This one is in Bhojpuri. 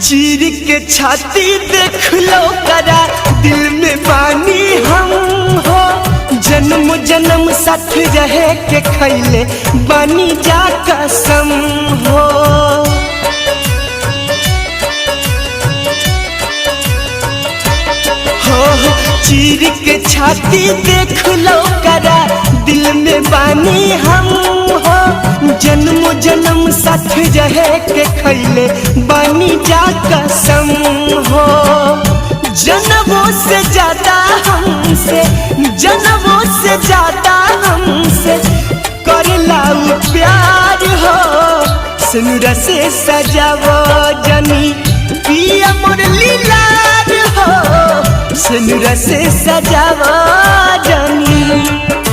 चीर के छाती देख लो करा दिल में बानी हम हो। जन्म जन्म साथ रहे के खैले बानी जा कसम हो। चीर के छाती देख लो करा दिल में बानी हम हो। जन्म जन्म साथ रहे के खैले बानी जा कसम हो। जन्मों से ज्यादा हमसे, जन्मों से ज्यादा हमसे करला प्यार हो। सिनुरा से सजावो जनी पिया मुरली लाल हो। सिनुरा से सजावो जनी।